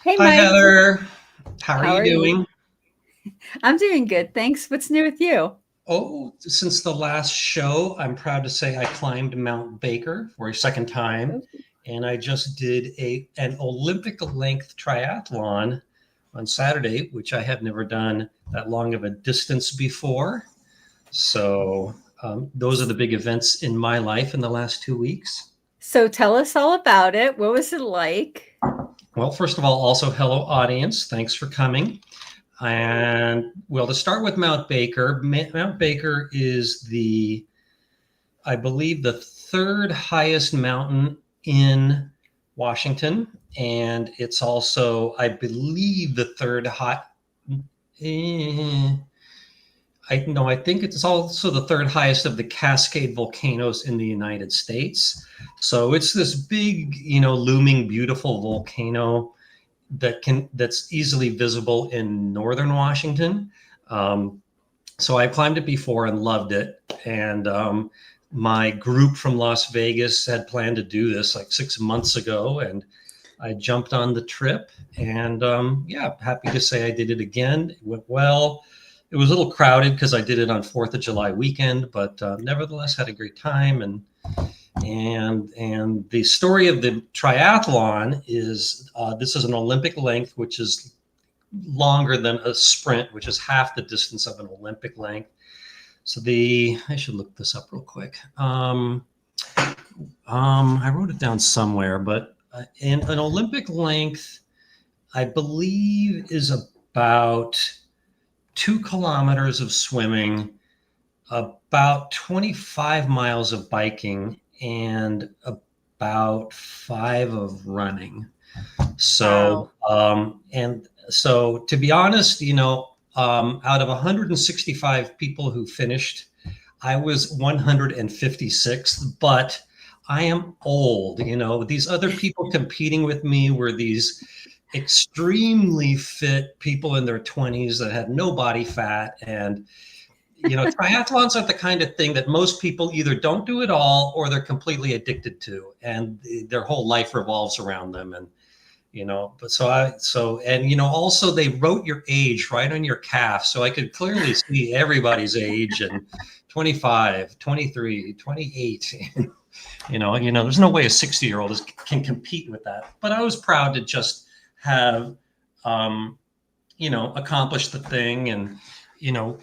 Hey, Hi, Mike. Heather. How are How you are you? doing? I'm doing good, thanks. What's new with you? Oh, since the last show, I'm proud to say I climbed Mount Baker for a second time, Oh, and I just did an Olympic length triathlon on Saturday, which I have never done that long of a distance before. So those are the big events in my life in the last 2 weeks. so tell us all about it. What was it like? Well, first of all, also hello audience. Thanks for coming. And well, to start with Mount Baker, Mount Baker is I believe, the third highest mountain in Washington. And it's also, I believe, the third high. eh, I think it's also the third highest of the Cascade volcanoes in the United States. So it's this big, looming, beautiful volcano that's easily visible in northern Washington. Um, so I climbed it before and loved it. And my group from Las Vegas had planned to do this like 6 months ago, and I jumped on the trip. And yeah, happy to say I did it again. It went well. It was a little crowded because I did it on Fourth of July weekend, but nevertheless had a great time. And the story of the triathlon is this is an Olympic length, which is longer than a sprint, which is half the distance of an Olympic length. So I should look this up real quick. I wrote it down somewhere, but in an Olympic length, I believe is about 2 kilometers of swimming, about 25 miles of biking, and about five of running. So, Wow. and so to be honest, out of 165 people who finished, I was 156th, but I am old. These other people competing with me were these extremely fit people in their 20s that had no body fat. And, triathlons are the kind of thing that most people either don't do at all or they're completely addicted to. And their whole life revolves around them. And but also they wrote your age right on your calf, so I could clearly see everybody's age, and 25, 23, 28. There's no way a 60-year-old can compete with that, but I was proud to just have accomplished the thing. And you know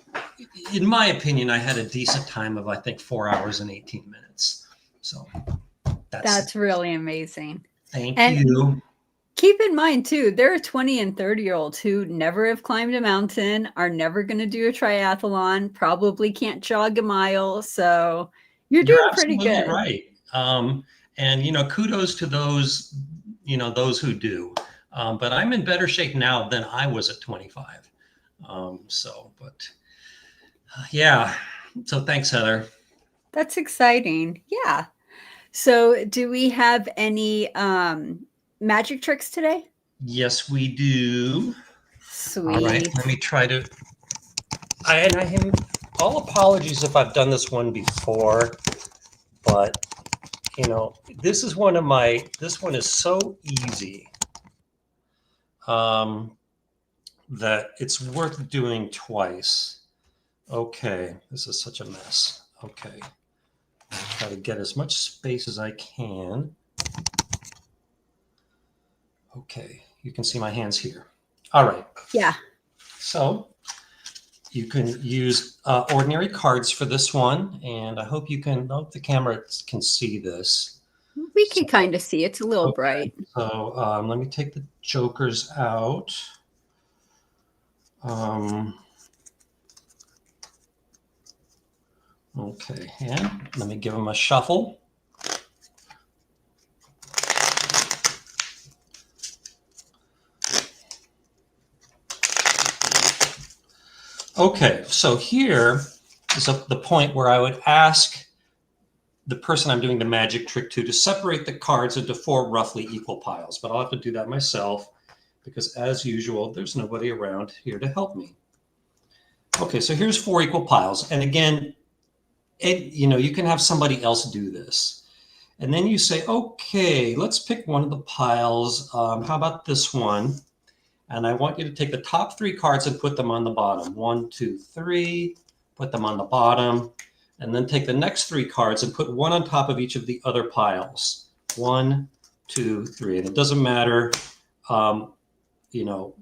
in my opinion, I had a decent time of, I think, 4 hours and 18 minutes. So that's That's really amazing. thank And you. keep in mind, too, there are 20 and 30-year-olds who never have climbed a mountain, are never going to do a triathlon, probably can't jog a mile. So you're You're doing pretty absolutely good. right. And kudos to those who do. But I'm in better shape now than I was at 25. But yeah. So thanks, Heather. That's exciting. Yeah. So do we have any magic tricks today? Yes, we do. All right. Sweet. Let me try to. All apologies if I've done this one before, but this is one of my. This one is so easy. Um, that it's worth doing twice. Okay, this is such a mess. Okay, I'll try to get as much space as I can. Okay, you can see my hands here. All right, Yeah. so you can use ordinary cards for this one, and I hope the camera can see this. We can So, kind of see it's a little okay, bright. so let me take the jokers out. Um, okay, and let me give them a shuffle. Okay, so here is the point where I would ask the person I'm doing the magic trick to separate the cards into four roughly equal piles. But I'll have to do that myself because, as usual, there's nobody around here to help me. Okay, so here's four equal piles. And again, you can have somebody else do this. And then you say, okay, let's pick one of the piles. How about this one? And I want you to take the top 3 cards and put them on the bottom. 1, 2, 3, put them on the bottom. And then take the next 3 cards and put one on top of each of the other piles. 1, 2, 3. And it doesn't matter,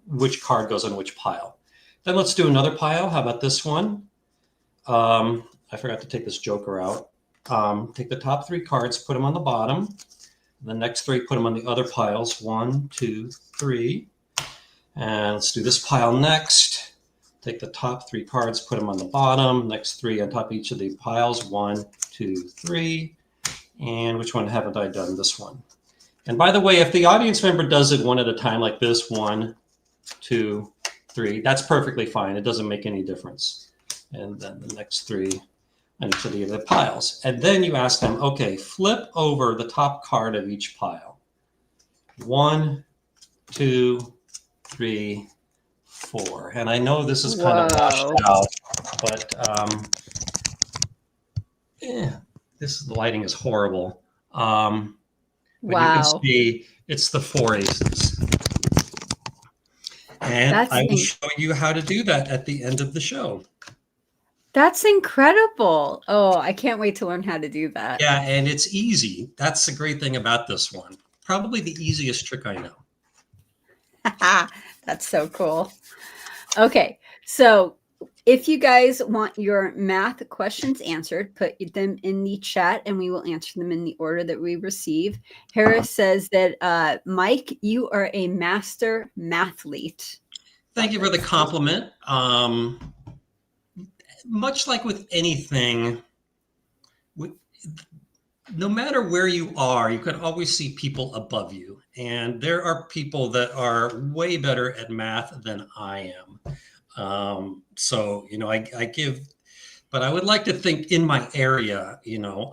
which card goes on which pile. Then let's do another pile. How about this one? I forgot to take this joker out. Take the top 3 cards, put them on the bottom. The next 3, put them on the other piles. 1, 2, 3. And let's do this pile next. Take the top 3 cards, put them on the bottom. Next 3 on top of each of the piles. 1, 2, 3. And which one haven't I done? This one. And by the way, if the audience member does it one at a time like this, 1, 2, 3, that's perfectly fine. It doesn't make any difference. And then the next 3 on each of the other piles. And then you ask them, okay, flip over the top card of each pile. 1, 2, 3, 4. And I know this is kind of washed out, but the lighting is horrible. But you can see it's the 4 aces. And I will show you how to do that at the end of the show. That's incredible. Oh, I can't wait to learn how to do that. Yeah, and it's easy. That's the great thing about this one. Probably the easiest trick I know. That's so cool. Okay, so if you guys want your math questions answered, put them in the chat and we will answer them in the order that we receive. Harris says that, Mike, you are a master mathlete. Thank you for the compliment. Much like with anything, no matter where you are, you can always see people above you. And there are people that are way better at math than I am. So, I give, but I would like to think in my area,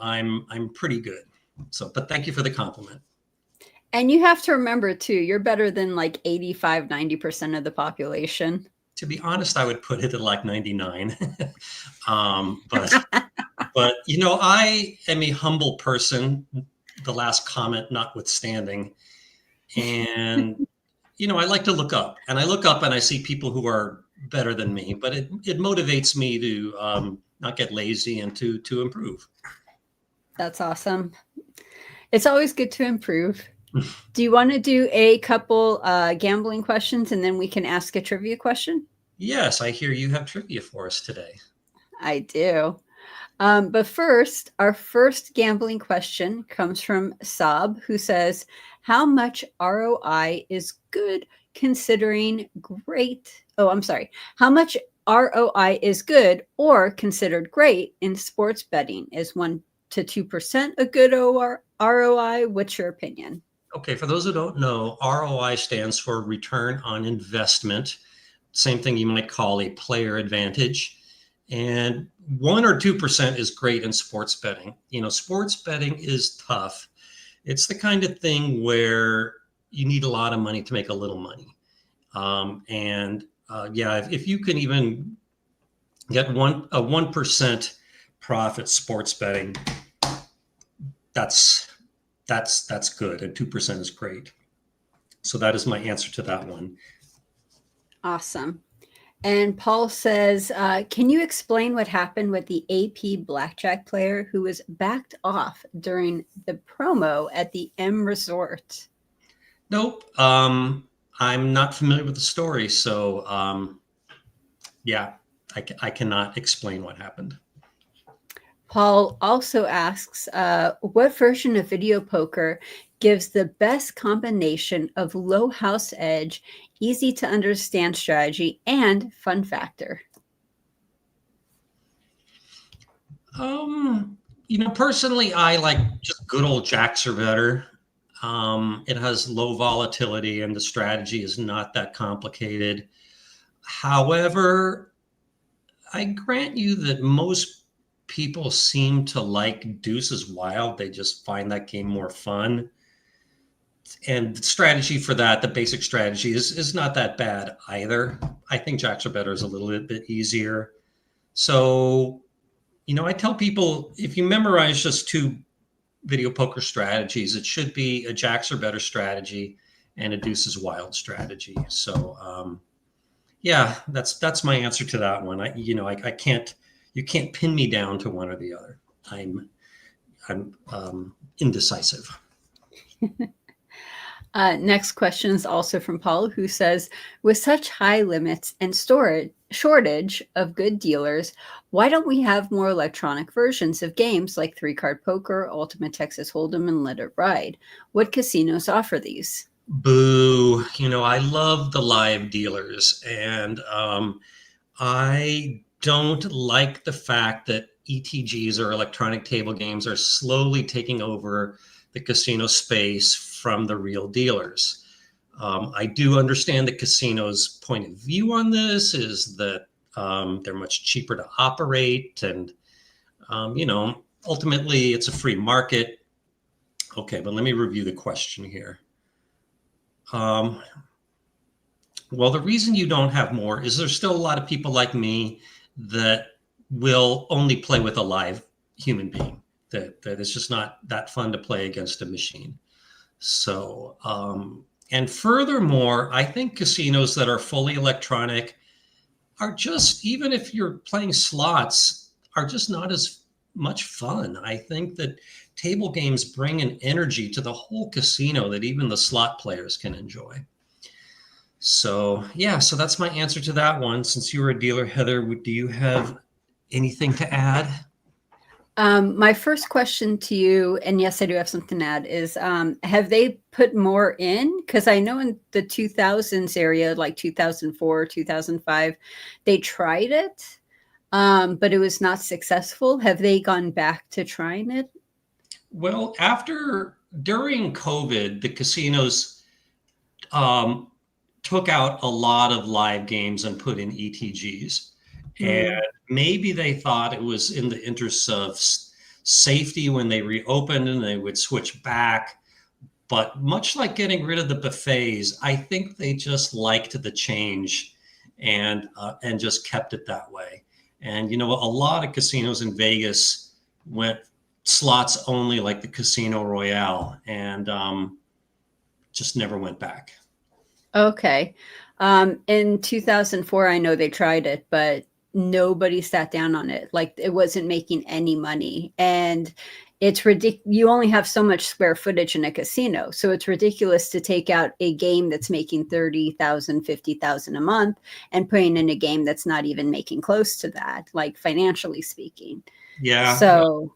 I'm pretty good. So, but thank you for the compliment. And you have to remember too, you're better than like 85, 90% of the population. To be honest, I would put it at like 99. But I am a humble person, the last comment notwithstanding. And, I like to look up, and I look up and I see people who are better than me, but it motivates me to not get lazy and to improve. That's awesome. It's always good to improve. Do you want to do a couple gambling questions and then we can ask a trivia question? Yes, I hear you have trivia for us today. I do. But first, our first gambling question comes from Saab, who says, how much ROI is good considering great? Oh, I'm sorry. How much ROI is good or considered great in sports betting? Is 1 to 2% a good ROI? What's your opinion? Okay, for those who don't know, ROI stands for return on investment. Same thing you might call a player advantage. And 1 or 2% is great in sports betting. Sports betting is tough. It's the kind of thing where you need a lot of money to make a little money. If you can even get a 1% profit sports betting, that's good, and 2% is great. So that is my answer to that one. Awesome. And Paul says, can you explain what happened with the AP blackjack player who was backed off during the promo at the M Resort? Nope. I'm not familiar with the story. So, I cannot explain what happened. Paul also asks, what version of video poker gives the best combination of low house edge, easy to understand strategy, and fun factor? Personally, I like just good old jacks are better. It has low volatility and the strategy is not that complicated. However, I grant you that most people seem to like Deuces Wild. They just find that game more fun. And the strategy for that, the basic strategy is not that bad either. I think jacks are better is a little bit easier. So, I tell people if you memorize just 2 video poker strategies, it should be a jacks are better strategy and a deuces wild strategy. So yeah, that's my answer to that one. I can't, you can't pin me down to one or the other. I'm indecisive. Next question is also from Paul, who says, with such high limits and storage shortage of good dealers, why don't we have more electronic versions of games like 3-Card Poker, Ultimate Texas Hold'em, and Let It Ride? What casinos offer these? Boo. I love the live dealers, and I don't like the fact that ETGs, or electronic table games, are slowly taking over the casino space from the real dealers. I do understand the casino's point of view on this is that they're much cheaper to operate, and ultimately it's a free market. Okay, but let me review the question here. Well, the reason you don't have more is there's still a lot of people like me that will only play with a live human being. That it's just not that fun to play against a machine. So, and furthermore, I think casinos that are fully electronic are just, even if you're playing slots, are just not as much fun. I think that table games bring an energy to the whole casino that even the slot players can enjoy. So yeah, so that's my answer to that one. Since you were a dealer, Heather, do you have anything to add? My first question to you, and yes, I do have something to add, is have they put more in? Because I know in the 2000s area, like 2004, 2005, they tried it, but it was not successful. Have they gone back to trying it? Well, during COVID, the casinos took out a lot of live games and put in ETGs. And maybe they thought it was in the interests of safety when they reopened and they would switch back. But much like getting rid of the buffets, I think they just liked the change and just kept it that way. And a lot of casinos in Vegas went slots only, like the Casino Royale, and just never went back. Okay. In 2004, I know they tried it, but nobody sat down on it. Like it wasn't making any money. And it's ridiculous. You only have so much square footage in a casino. So it's ridiculous to take out a game that's making 30,000, 50,000 a month and putting in a game that's not even making close to that, like financially speaking. Yeah. So,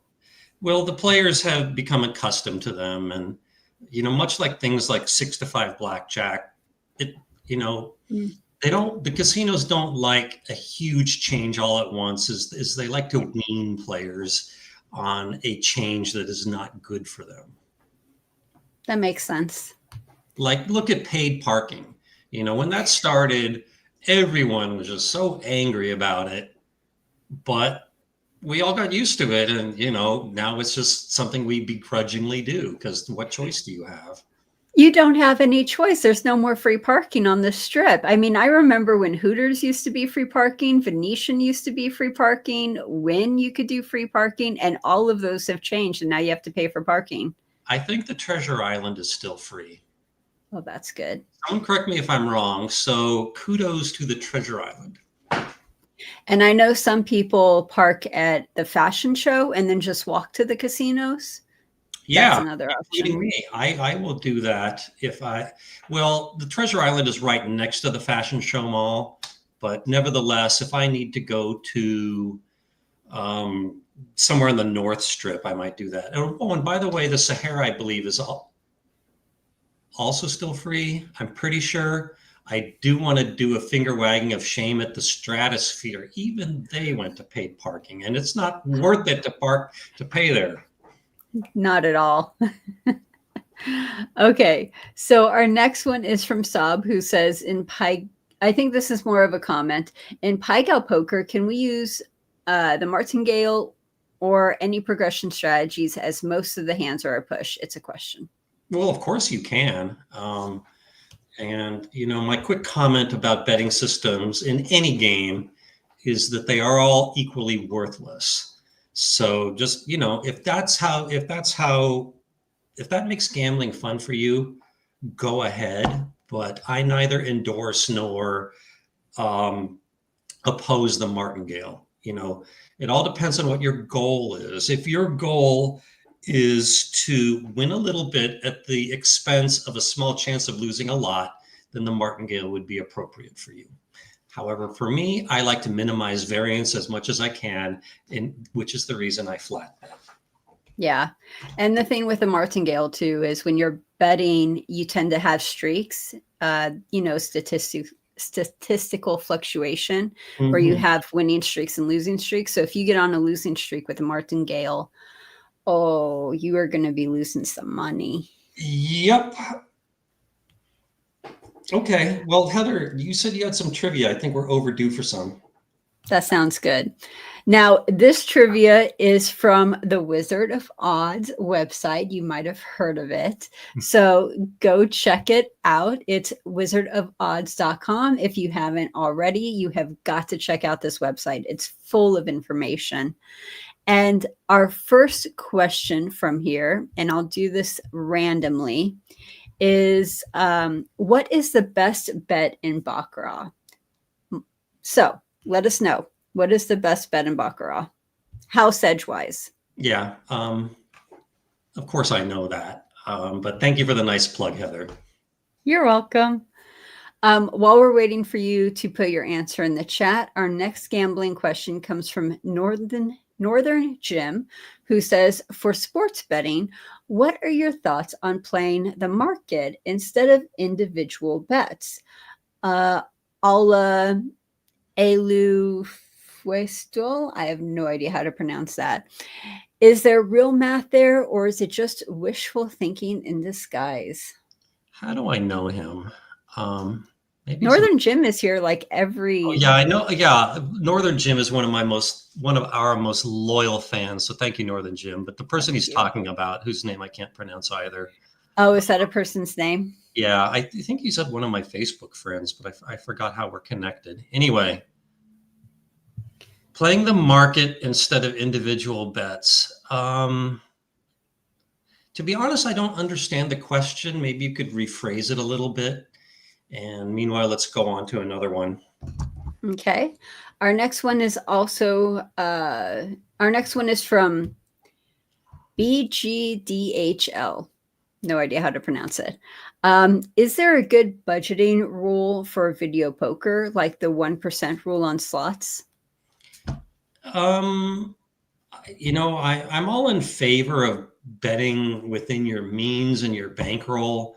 well, the players have become accustomed to them. And, much like things like 6-5 blackjack, the casinos don't like a huge change all at once, is they like to wean players on a change that is not good for them. that makes sense. Like, look at paid parking. When that started, everyone was just so angry about it, but we all got used to it. And, now it's just something we begrudgingly do, because what choice do you have? You don't have any choice. There's no more free parking on the strip. I mean, I remember when Hooters used to be free parking, Venetian used to be free parking, when you could do free parking, and all of those have changed, and now you have to pay for parking. I think the Treasure Island is still free. Oh, that's good. Someone correct me if I'm wrong. So kudos to the Treasure Island. And I know some people park at the fashion show and then just walk to the casinos. Yeah, that's another option. Including me. I will do that well, the Treasure Island is right next to the Fashion Show Mall, but nevertheless, if I need to go to somewhere in the North Strip, I might do that. Oh, and by the way, the Sahara, I believe, is also still free. I'm pretty sure. I do want to do a finger wagging of shame at the Stratosphere. Even they went to paid parking, and it's not worth it to pay there. Not at all. Okay, so our next one is from Saab, who says, I think this is more of a comment. In Pai Gow Poker, can we use the martingale or any progression strategies, as most of the hands are a push? It's a question. Well, of course you can. And, my quick comment about betting systems in any game is that they are all equally worthless. So just, if that makes gambling fun for you, go ahead, but I neither endorse nor oppose the martingale. It all depends on what your goal is. If your goal is to win a little bit at the expense of a small chance of losing a lot, then the martingale would be appropriate for you. However, for me, I like to minimize variance as much as I can, which is the reason I flat bet. Yeah. And the thing with the martingale too is when you're betting, you tend to have streaks, statistical fluctuation where you have winning streaks and losing streaks. So if you get on a losing streak with a martingale, oh, you are going to be losing some money. Yep. Okay. Well, Heather, you said you had some trivia. I think we're overdue for some. That sounds good. Now, this trivia is from the Wizard of Odds website. You might have heard of it. So go check it out. It's wizardofodds.com. If you haven't already, you have got to check out this website. It's full of information. And our first question from here, and I'll do this randomly, is what is the best bet in Baccarat? So let us know. What is the best bet in Baccarat? House edgewise. Yeah. Of course I know that. But thank you for the nice plug, Heather. You're welcome. While we're waiting for you to put your answer in the chat, our next gambling question comes from Northern Jim, who says, for sports betting, what are your thoughts on playing the market instead of individual bets? Elu Fuestel. I have no idea how to pronounce that. Is there real math there, or is it just wishful thinking in disguise? How do I know him? Maybe Northern Jim is here like every. Oh, yeah, I know. Yeah, Northern Jim is one of our most loyal fans. So thank you, Northern Jim. But the person he's talking about, whose name I can't pronounce either. Oh, is that a person's name? Yeah, I think he said one of my Facebook friends, but I forgot how we're connected. Anyway. Playing the market instead of individual bets. To be honest, I don't understand the question. Maybe you could rephrase it a little bit. And meanwhile, let's go on to another one. Okay. Our next one is from BGDHL. No idea how to pronounce it. Is there a good budgeting rule for video poker, like the 1% rule on slots? I'm all in favor of betting within your means and your bankroll.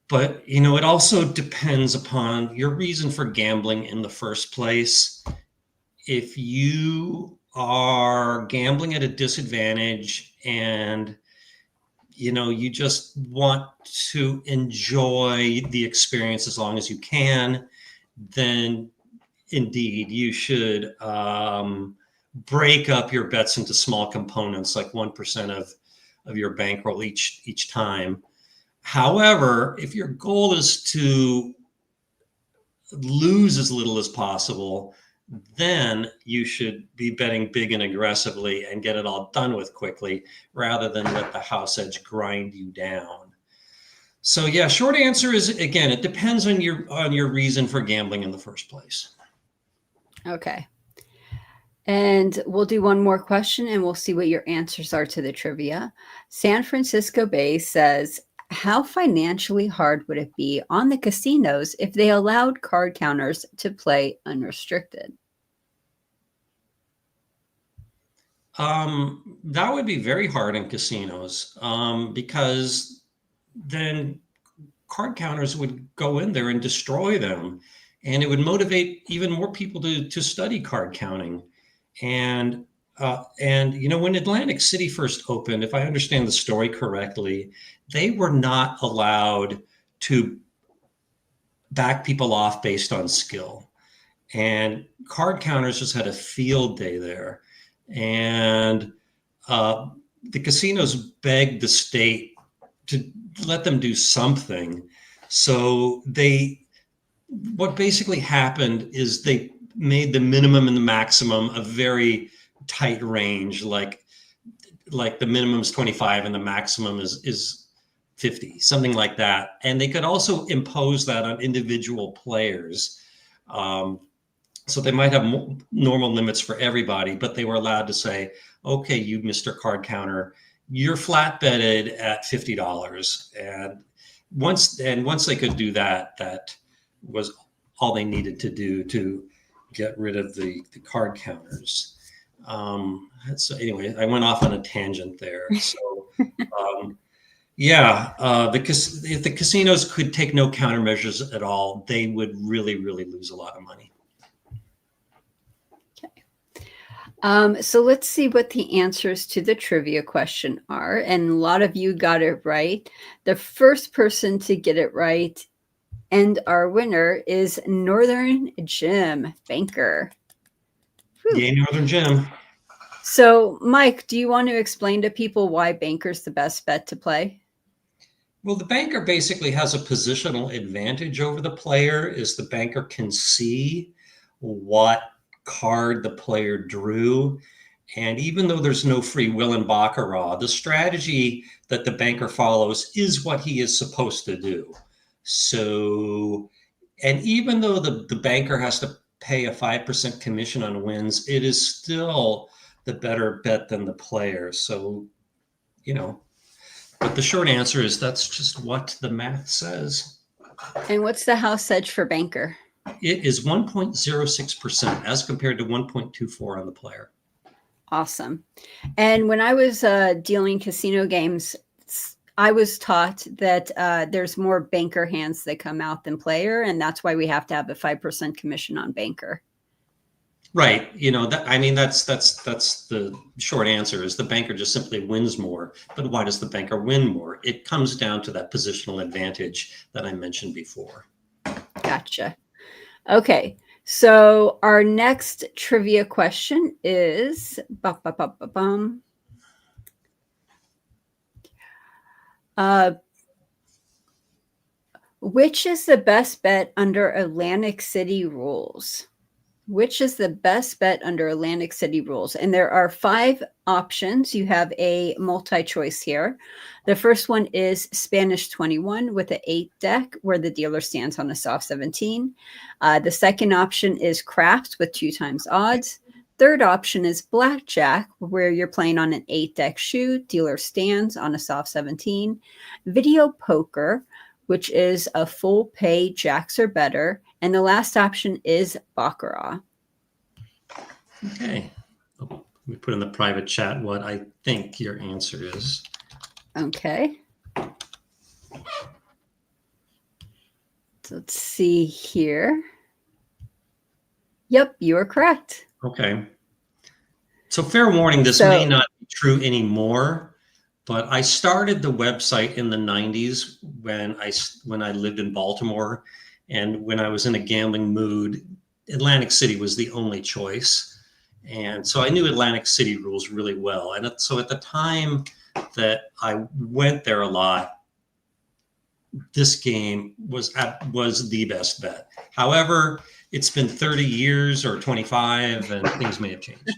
But, it also depends upon your reason for gambling in the first place. If you are gambling at a disadvantage and, you just want to enjoy the experience as long as you can, then indeed you should break up your bets into small components, like 1% of your bankroll each time. However, if your goal is to lose as little as possible, then you should be betting big and aggressively and get it all done with quickly, rather than let the house edge grind you down. So yeah, short answer is, again, it depends on your reason for gambling in the first place. Okay. And we'll do one more question and we'll see what your answers are to the trivia. San Francisco Bay says, how financially hard would it be on the casinos if they allowed card counters to play unrestricted? That would be very hard in casinos, because then card counters would go in there and destroy them, and it would motivate even more people to study card counting. And when Atlantic City first opened, if I understand the story correctly, they were not allowed to back people off based on skill. And card counters just had a field day there. And the casinos begged the state to let them do something. So what basically happened is they made the minimum and the maximum a very tight range, like the minimum is 25 and the maximum is 50, something like that. And they could also impose that on individual players. So they might have normal limits for everybody, but they were allowed to say, okay, you, Mr. Card Counter, you're flat betted at $50. And once they could do that, that was all they needed to do to get rid of the card counters. So anyway, I went off on a tangent there. So yeah, if the casinos could take no countermeasures at all, they would really, really lose a lot of money. So let's see what the answers to the trivia question are. And a lot of you got it right. The first person to get it right and our winner is Northern Jim Banker. Whew. Yay, Northern Jim. So, Mike, do you want to explain to people why Banker's the best bet to play? Well, the banker basically has a positional advantage over the player, is the banker can see what card the player drew. And even though there's no free will in Baccarat, the strategy that the banker follows is what he is supposed to do. So, and even though the banker has to pay a 5% commission on wins, it is still the better bet than the player. So, you know, but the short answer is that's just what the math says. And what's the house edge for banker? It is 1.06% as compared to 1.24 on the player. Awesome. And when I was dealing casino games, I was taught that there's more banker hands that come out than player, and that's why we have to have a 5% commission on banker. Right. You know, that's the short answer, is the banker just simply wins more. But why does the banker win more? It comes down to that positional advantage that I mentioned before. Gotcha. Okay. So our next trivia question is which is the best bet under Atlantic City rules? Which is the best bet under Atlantic City rules? And there are 5 options. You have a multi-choice here. The first one is Spanish 21 with an 8 deck where the dealer stands on a soft 17. The second option is craps with 2 times odds. Third option is blackjack, where you're playing on an 8 deck shoe, dealer stands on a soft 17. Video poker, which is a full pay jacks or better. And the last option is Baccarat. Okay. Let me put in the private chat what I think your answer is. Okay. So let's see here. Yep, you are correct. Okay. So fair warning, this may not be true anymore, but I started the website in the 90s when I lived in Baltimore. And when I was in a gambling mood, Atlantic City was the only choice. And so I knew Atlantic City rules really well. And so at the time that I went there a lot, this game was the best bet. However, it's been 30 years or 25 and things may have changed.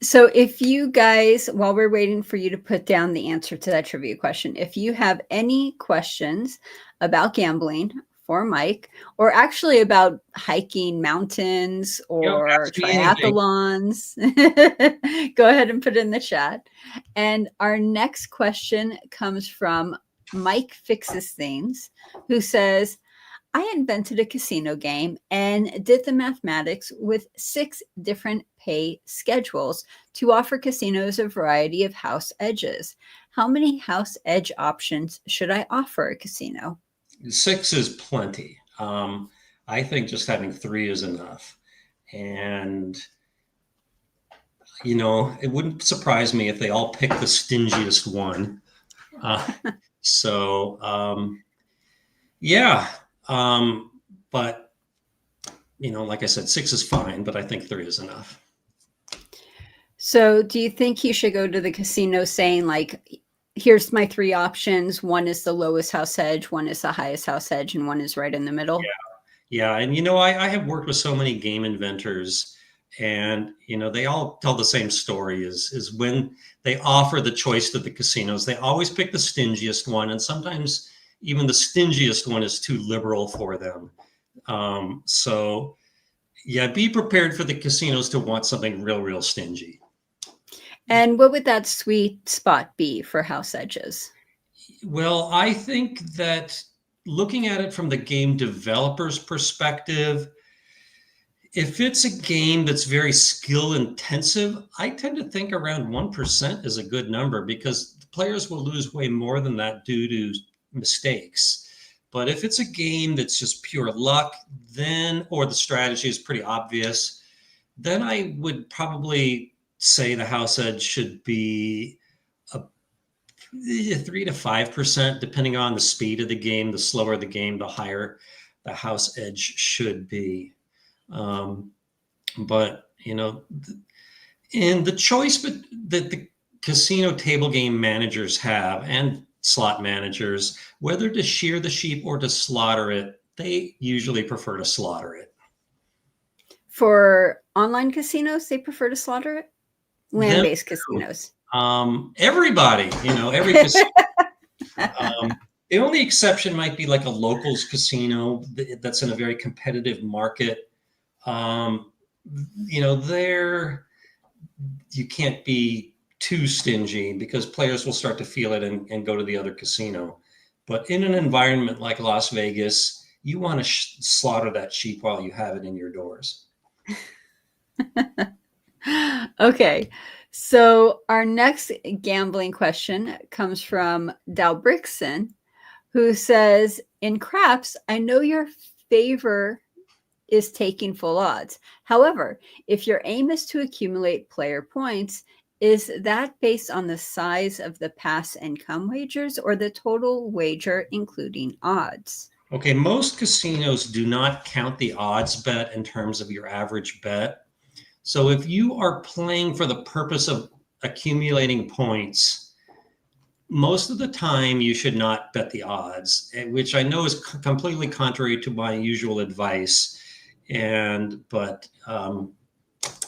So if you guys, while we're waiting for you to put down the answer to that trivia question, if you have any questions about gambling for Mike, or actually about hiking mountains or triathlons, go ahead and put it in the chat. And our next question comes from Mike Fixes Things, who says, I invented a casino game and did the mathematics with 6 different pay schedules to offer casinos a variety of house edges. How many house edge options should I offer a casino? 6 is plenty. I think just having 3 is enough. And, you know, it wouldn't surprise me if they all pick the stingiest one. Yeah. But, you know, like I said, 6 is fine, but I think 3 is enough. So do you think you should go to the casino saying, like, here's my 3 options. 1 is the lowest house edge, 1 is the highest house edge, and 1 is right in the middle? Yeah. And, you know, I have worked with so many game inventors, And they all tell the same story: is when they offer the choice to the casinos, they always pick the stingiest one, and sometimes even the stingiest one is too liberal for them. So yeah, be prepared for the casinos to want something real stingy. And what would that sweet spot be for house edges? Well, I think that looking at it from the game developer's perspective, if it's a game that's very skill intensive, I tend to think around 1% is a good number, because the players will lose way more than that due to mistakes. But if it's a game that's just pure luck, then, or the strategy is pretty obvious, then I would probably say the house edge should be a 3 to 5%, depending on the speed of the game. The slower the game, the higher the house edge should be. But and the choice that the casino table game managers have, and slot managers, whether to shear the sheep or to slaughter it, they usually prefer to slaughter it. For online casinos, they prefer to slaughter it? Land-based casinos. Everybody, every casino. The only exception might be like a locals casino that's in a very competitive market. There you can't be too stingy, because players will start to feel it and go to the other casino. But in an environment like Las Vegas, you want to slaughter that sheep while you have it in your doors. Okay, so our next gambling question comes from Dalbrixon, who says, in craps, I know your favor is taking full odds. However, if your aim is to accumulate player points, is that based on the size of the pass and come wagers, or the total wager, including odds? Okay, most casinos do not count the odds bet in terms of your average bet. So if you are playing for the purpose of accumulating points, most of the time you should not bet the odds, which I know is completely contrary to my usual advice. But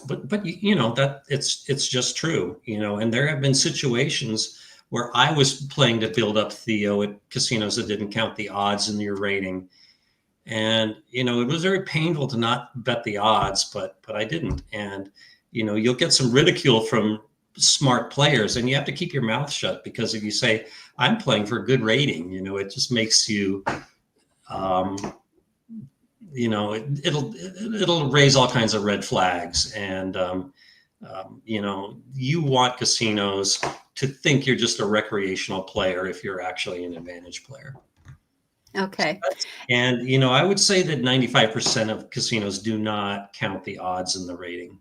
that it's just true, and there have been situations where I was playing to build up Theo at casinos that didn't count the odds in your rating. And, it was very painful to not bet the odds, but I didn't. And, you'll get some ridicule from smart players, and you have to keep your mouth shut, because if you say, I'm playing for a good rating, it just makes you, it'll raise all kinds of red flags. And, you want casinos to think you're just a recreational player if you're actually an advantage player. Okay. And, I would say that 95% of casinos do not count the odds in the rating.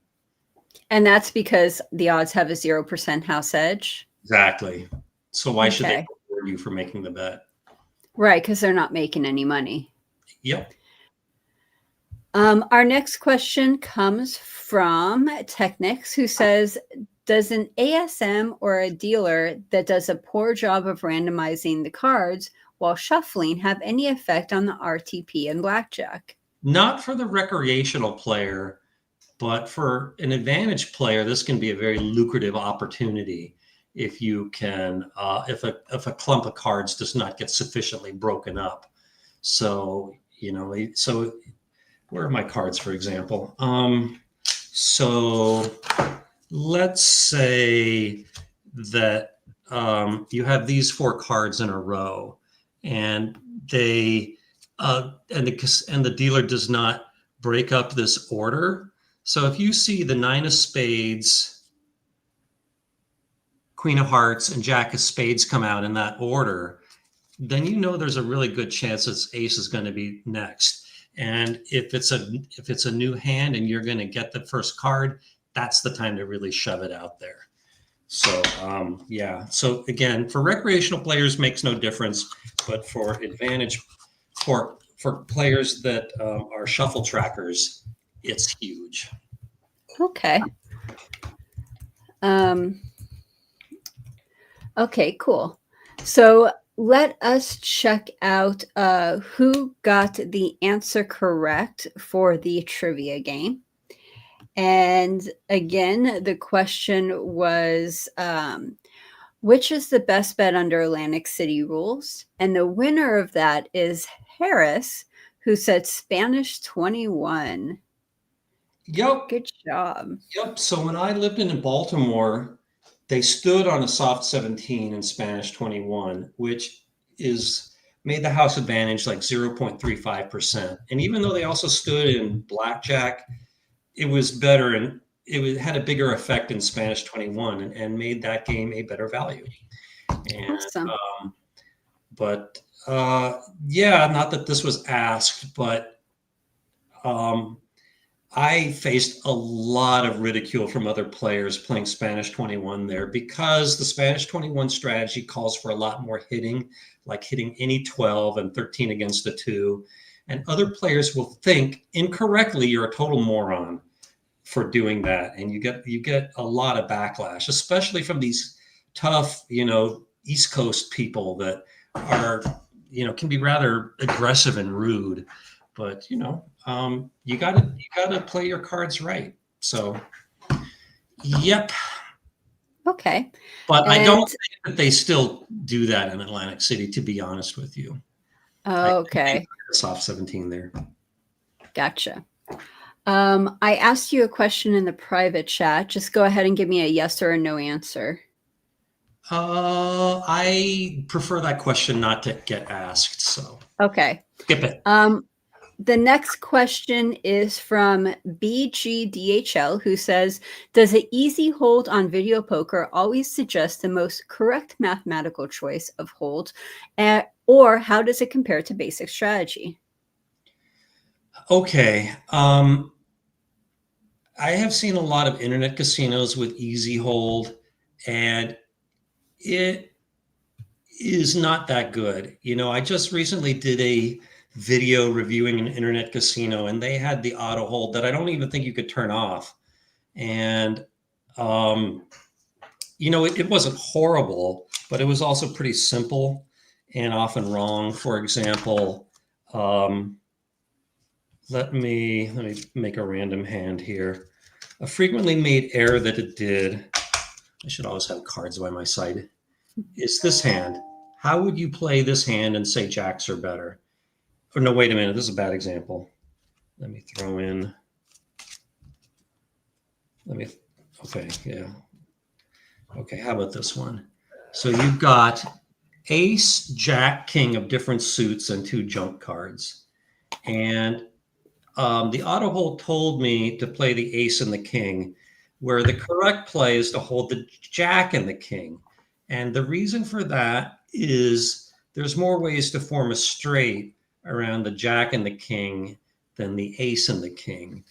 And that's because the odds have a 0% house edge? Exactly. So why should they reward you for making the bet? Right, because they're not making any money. Yep. Our next question comes from Technics, who says, does an ASM or a dealer that does a poor job of randomizing the cards while shuffling have any effect on the RTP and blackjack? Not for the recreational player, but for an advantage player, this can be a very lucrative opportunity if you can, if a clump of cards does not get sufficiently broken up. So, so where are my cards, for example? So let's say that you have these 4 cards in a row, and the dealer does not break up this order. So if you see the 9 of spades, Queen of hearts, and Jack of spades come out in that order, then there's a really good chance that ace is going to be next. And if it's a new hand and you're going to get the first card, that's the time to really shove it out there. So yeah. So again, for recreational players, makes no difference, but for advantage, for players that are shuffle trackers, it's huge. Okay. Okay, cool. So let us check out who got the answer correct for the trivia game. And again, the question was, which is the best bet under Atlantic City rules? And the winner of that is Harris, who said Spanish 21. Yep. Good job. Yep. So when I lived in Baltimore, they stood on a soft 17 in Spanish 21, which is made the house advantage like 0.35%. And even though they also stood in blackjack, it was better and had a bigger effect in Spanish 21 and made that game a better value. And Awesome. but yeah, not that this was asked, but I faced a lot of ridicule from other players playing Spanish 21 there because the Spanish 21 strategy calls for a lot more hitting, like hitting any 12 and 13 against a 2. And other players will think incorrectly you're a total moron for doing that. And you get a lot of backlash, especially from these tough, East Coast people that are, can be rather aggressive and rude. But you gotta play your cards right. So, yep. Okay. But I don't think that they still do that in Atlantic City, to be honest with you. Okay. Soft 17 there. Gotcha. I asked you a question in the private chat. Just go ahead and give me a yes or a no answer. I prefer that question not to get asked. So okay. Skip it. The next question is from BGDHL, who says, does an easy hold on video poker always suggest the most correct mathematical choice of hold, or how does it compare to basic strategy? Okay. I have seen a lot of internet casinos with easy hold, and it is not that good. I just recently did a video reviewing an internet casino, and they had the auto hold that I don't even think you could turn off. And, it wasn't horrible, but it was also pretty simple and often wrong. For example, let me make a random hand here. A frequently made error that it did, I should always have cards by my side, is this hand. How would you play this hand and say jacks are better? Or no, wait a minute, this is a bad example. Let me throw in, okay, yeah. Okay, how about this one? So you've got ace, jack, king of different suits and 2 jump cards. And the auto hold told me to play the ace and the king, where the correct play is to hold the jack and the king. And the reason for that is there's more ways to form a straight around the jack and the king than the ace and the king.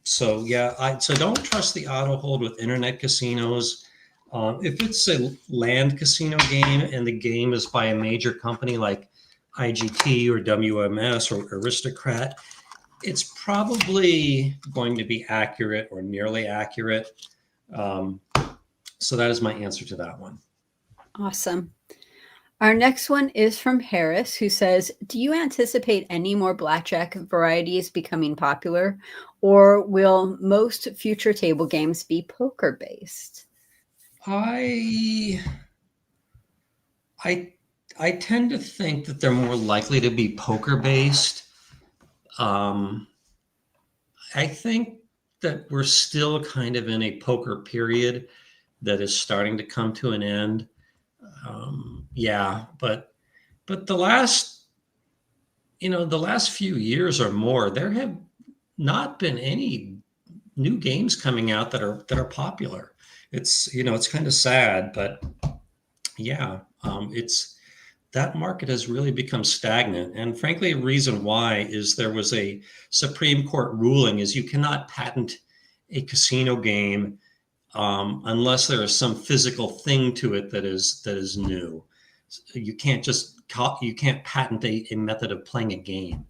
So don't trust the auto hold with internet casinos. If it's a land casino game and the game is by a major company like IGT or WMS or Aristocrat, it's probably going to be accurate or nearly accurate. So that is my answer to that one. Awesome. Our next one is from Harris, who says, do you anticipate any more blackjack varieties becoming popular, or will most future table games be poker-based? I tend to think that they're more likely to be poker-based. I think that we're still kind of in a poker period that is starting to come to an end. But the last few years or more, there have not been any new games coming out that are popular. It's kind of sad, but it's that market has really become stagnant. And frankly, a reason why is there was a Supreme Court ruling is you cannot patent a casino game unless there is some physical thing to it that is new. You can't patent a method of playing a game.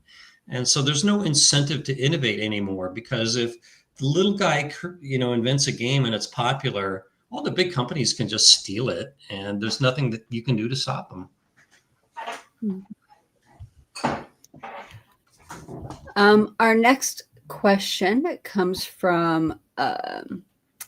And so there's no incentive to innovate anymore, because if the little guy, invents a game and it's popular, all the big companies can just steal it, and there's nothing that you can do to stop them. Our next question comes from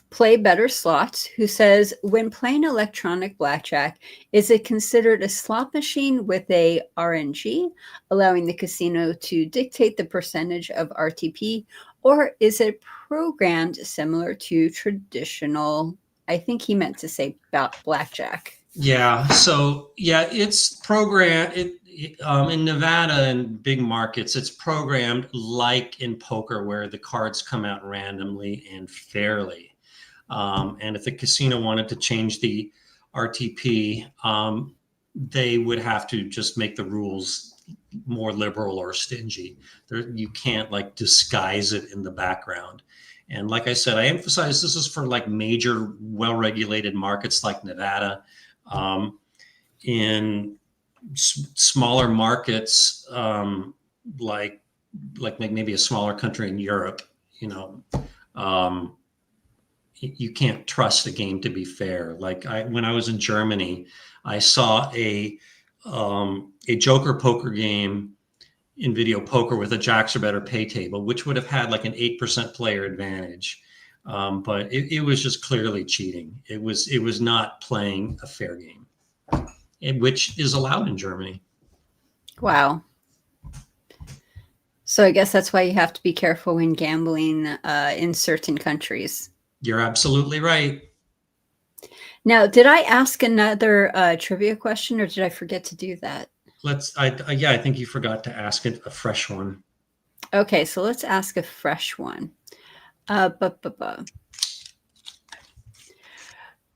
Play Better Slots, who says, when playing electronic blackjack, is it considered a slot machine with a RNG, allowing the casino to dictate the percentage of RTP, or is it programmed similar to traditional, I think he meant to say blackjack? Yeah. So yeah, it's programmed. In Nevada and big markets, it's programmed like in poker, where the cards come out randomly and fairly. And if the casino wanted to change the RTP, they would have to just make the rules more liberal or stingy. You can't like disguise it in the background. And like I said, I emphasize this is for like major, well-regulated markets like Nevada. In smaller markets, like maybe a smaller country in Europe, you can't trust a game to be fair. Like when I was in Germany, I saw a Joker poker game in video poker with a jacks or better pay table, which would have had like an 8% player advantage. But it was just clearly cheating. It was not playing a fair game, which is allowed in Germany. Wow. So I guess that's why you have to be careful when gambling in certain countries. You're absolutely right. Now, did I ask another trivia question, or did I forget to do that? I think you forgot to ask a fresh one. Okay, so let's ask a fresh one.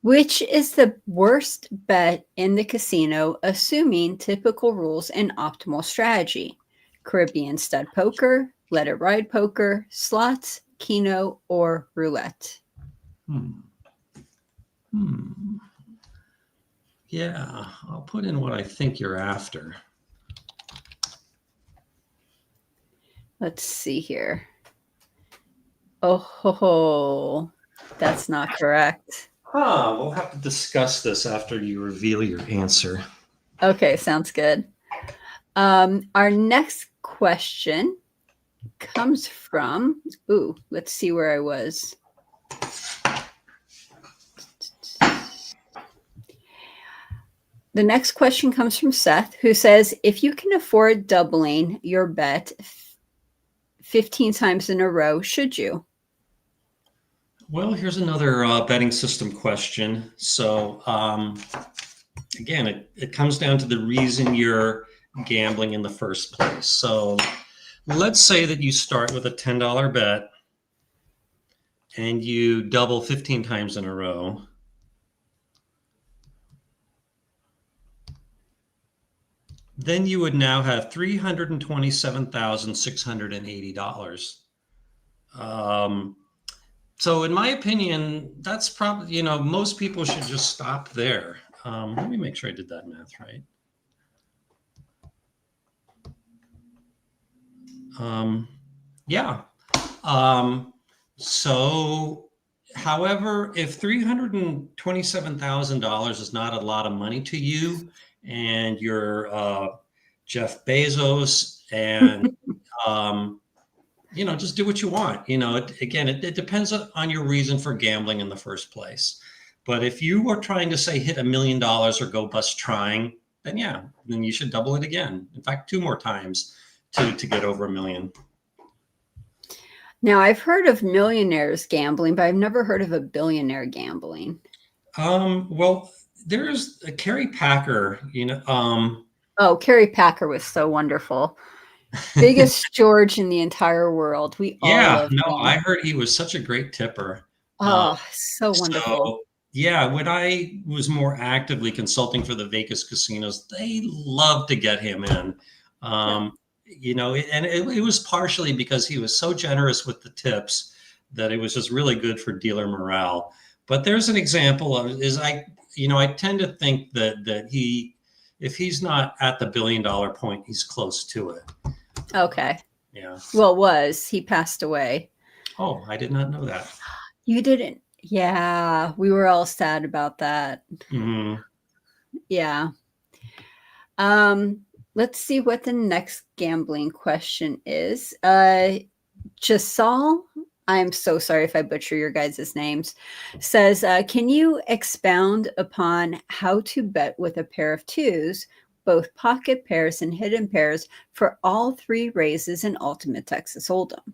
Which is the worst bet in the casino, assuming typical rules and optimal strategy? Caribbean stud poker, let it ride poker, slots, keno, or roulette? Yeah, I'll put in what I think you're after. Let's see here. Oh, that's not correct. We'll have to discuss this after you reveal your answer. Okay, sounds good. Our next question comes from, let's see where I was. The next question comes from Seth, who says, if you can afford doubling your bet 15 times in a row, should you? Well, here's another betting system question. So again, it comes down to the reason you're gambling in the first place. So let's say that you start with a $10 bet and you double 15 times in a row. Then you would now have $327,680. So in my opinion, that's probably, most people should just stop there. Let me make sure I did that math right. Yeah. So, however, if $327,000 is not a lot of money to you, and you're Jeff Bezos, and just do what you want. It depends on your reason for gambling in the first place. But if you are trying to say hit $1 million or go bust trying, then you should double it again. In fact, 2 more times to get over $1 million. Now, I've heard of millionaires gambling, but I've never heard of a billionaire gambling. Well, there's a Kerry Packer, Kerry Packer was so wonderful. Biggest George in the entire world. We all love him. I heard he was such a great tipper. So wonderful. So, when I was more actively consulting for the Vegas casinos, they love to get him in. And it was partially because he was so generous with the tips that it was just really good for dealer morale. But there's an example of I tend to think that if he's not at the $1 billion point, he's close to it. Okay. Yeah. Well, he passed away. Oh, I did not know that. You didn't? Yeah, we were all sad about that. Mm-hmm. Yeah. Let's see what the next gambling question is. Chisal, I'm so sorry if I butcher your guys' names, says, can you expound upon how to bet with a pair of twos, both pocket pairs and hidden pairs, for all three raises in Ultimate Texas Hold'em?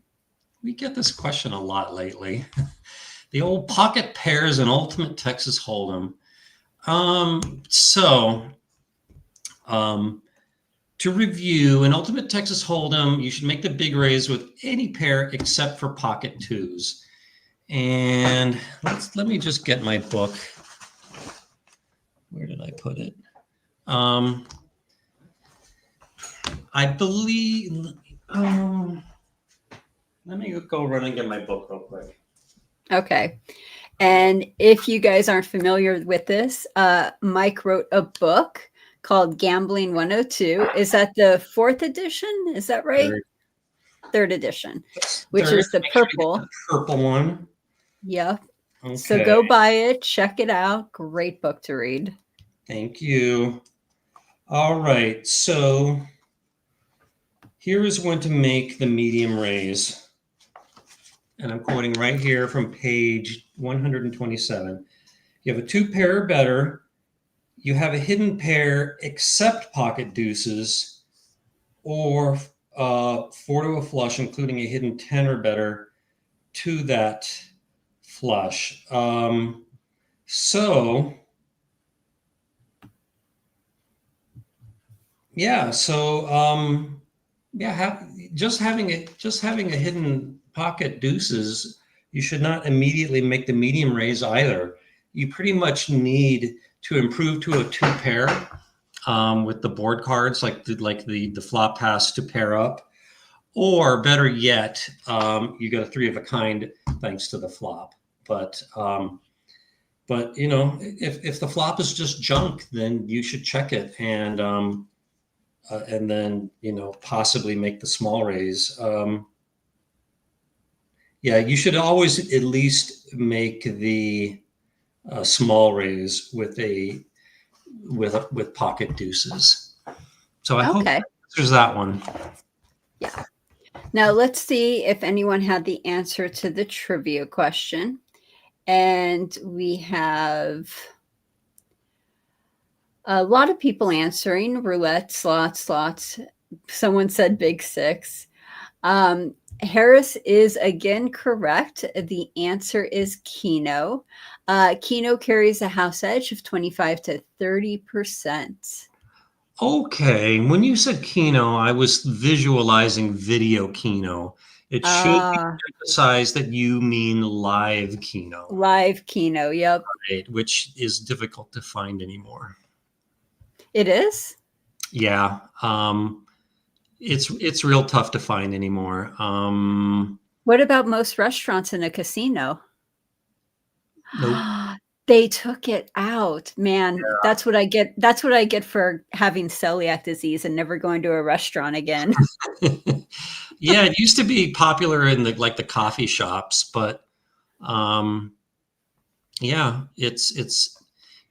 We get this question a lot lately. The old pocket pairs and Ultimate Texas Hold'em. So to review, in Ultimate Texas Hold'em, you should make the big raise with any pair except for pocket twos. And let me just get my book. Where did I put it? I believe. Let me go run and get my book real quick. Okay. And if you guys aren't familiar with this, Mike wrote a book called Gambling 102. Is that the 4th edition? Is that right? Third edition, which is the purple. The purple one. Yep. Okay. So go buy it, check it out. Great book to read. Thank you. All right. So here is when to make the medium raise. And I'm quoting right here from page 127. You have a 2 pair or better. You have a hidden pair except pocket deuces, or 4 to a flush, including a hidden 10 or better to that flush. Just having a hidden pocket deuces, you should not immediately make the medium raise either. You pretty much need to improve to a 2 pair with the board cards, like the flop pass to pair up, or better yet, you got a 3 of a kind thanks to the flop. But you know, if the flop is just junk, then you should check it and then, you know, possibly make the small raise. Yeah, you should always at least make the small raise with pocket deuces. So I hope that answers that one. Yeah. Now let's see if anyone had the answer to the trivia question. And we have a lot of people answering: roulette, slots. Someone said big six. Harris is again correct. The answer is Keno. Keno carries a house edge of 25 to 30%. Okay. When you said Keno, I was visualizing video Keno. It should be emphasized that you mean live Keno. Live Keno, yep. Right, which is difficult to find anymore. It is? Yeah. It's real tough to find anymore. What about most restaurants in a casino? Nope. They took it out, man. Yeah. That's what I get. That's what I get for having celiac disease and never going to a restaurant again. Yeah, it used to be popular in the coffee shops, but yeah, it's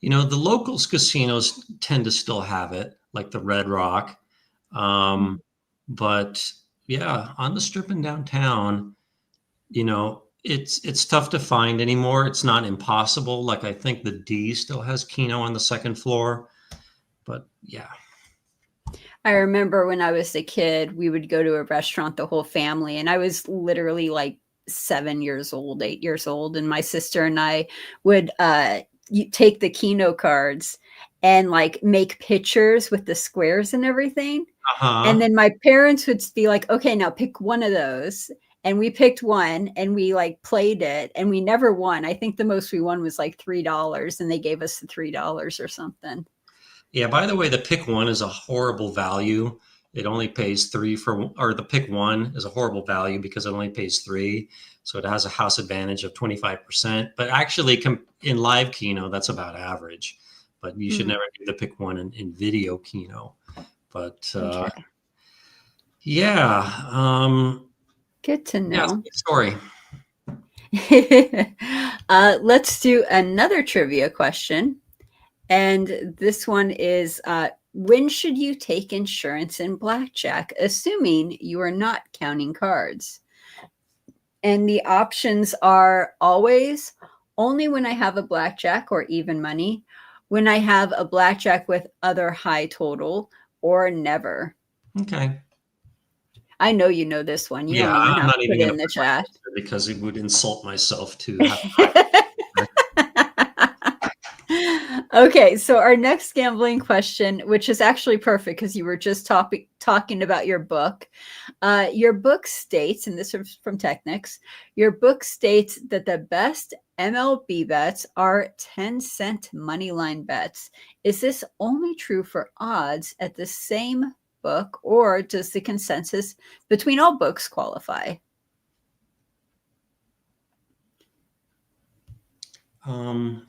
you know, the locals casinos tend to still have it, like the Red Rock. But yeah, on the Strip in downtown, you know, it's tough to find anymore. It's not impossible. Like, I think the D still has Keno on the second floor, but yeah. I remember when I was a kid, we would go to a restaurant, the whole family, and I was literally like 7 years old, 8 years old, and my sister and I would take the Keno cards and like make pictures with the squares and everything. And then my parents would be like, okay, now pick one of those. And we picked one and we like played it and we never won. I think the most we won was like $3 and they gave us the $3 or something. Yeah, by the way, the pick one is a horrible value. It only pays or the pick one is a horrible value because it only pays 3. So it has a house advantage of 25%. But actually in live Keno, that's about average. But you should never do the pick one in video Keno. But okay. Yeah. Good to know. Sorry. Let's do another trivia question. And this one is, when should you take insurance in blackjack, assuming you are not counting cards? And the options are always, only when I have a blackjack or even money, when I have a blackjack with other high total, or never. Okay. I know you know this one. You Yeah, don't even I'm have to not put even it going to in the put my chat. answer because it would insult myself to have. Okay, so our next gambling question, which is actually perfect because you were just talking about your book. Your book states, and this is from Technics, your book states that the best MLB bets are 10-cent money line bets. Is this only true for odds at the same book, or does the consensus between all books qualify? Um,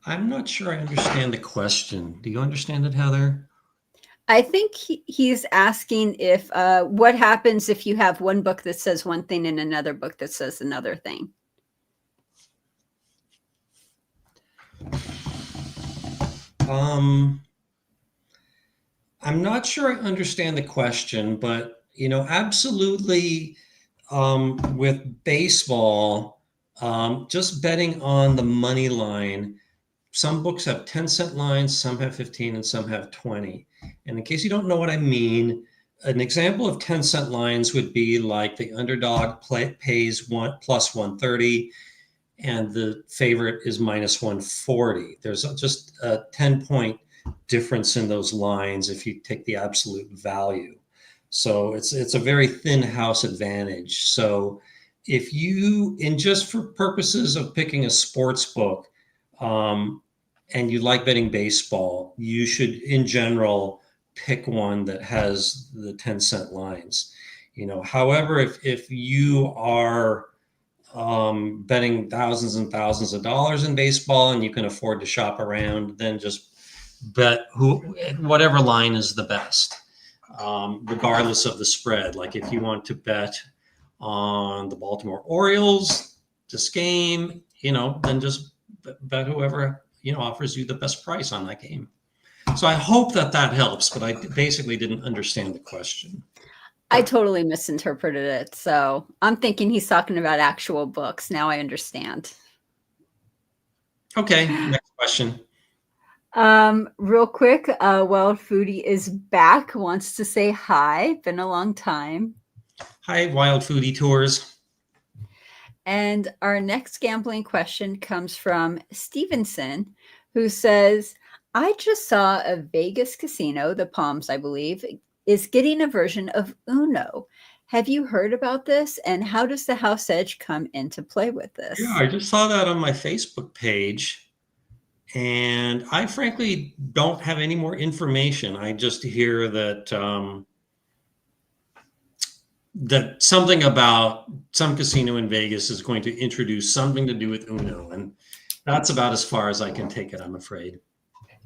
I'm not sure I understand the question. Do you understand it, Heather? I think he's asking if what happens if you have one book that says one thing and another book that says another thing. I'm not sure I understand the question, but absolutely. With baseball, just betting on the money line. Some books have 10-cent lines, some have 15, and some have 20. And in case you don't know what I mean, an example of 10-cent lines would be like the underdog pays plus 130 and the favorite is minus 140. There's just a 10-point difference in those lines if you take the absolute value. So it's a very thin house advantage. So if you, in just for purposes of picking a sports book, and you like betting baseball, you should, in general, pick one that has the 10-cent lines. However, if you are betting thousands and thousands of dollars in baseball and you can afford to shop around, then just bet whatever line is the best, regardless of the spread. Like if you want to bet on the Baltimore Orioles this game, then just bet whoever offers you the best price on that game. So I hope that helps, but I basically didn't understand the question. I totally misinterpreted it. So I'm thinking he's talking about actual books. Now I understand. Okay, next question. Real quick, Wild Foodie is back, wants to say hi. Been a long time. Hi, Wild Foodie Tours. And our next gambling question comes from Stevenson, who says, I just saw a Vegas casino, the Palms, I believe, is getting a version of Uno. Have you heard about this? And how does the house edge come into play with this? Yeah, I just saw that on my Facebook page. And I frankly don't have any more information. I just hear that that something about some casino in Vegas is going to introduce something to do with Uno, and that's about as far as I can take it, I'm afraid.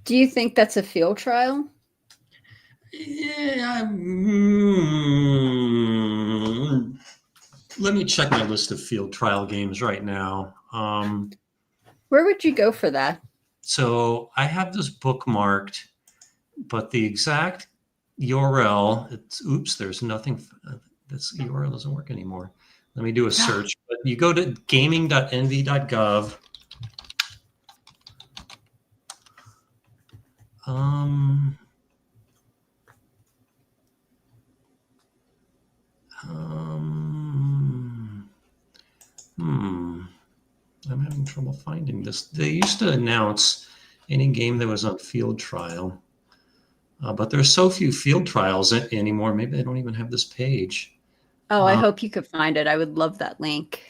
Do you think that's a field trial? Yeah. Let me check my list of field trial games right now. Where would you go for that? So I have this bookmarked, but the exact URL, there's nothing. This URL doesn't work anymore. Let me do a search. But you go to gaming.nv.gov. I'm having trouble finding this. They used to announce any game that was on field trial, but there's so few field trials anymore. Maybe they don't even have this page. Oh, I hope you could find it. I would love that link.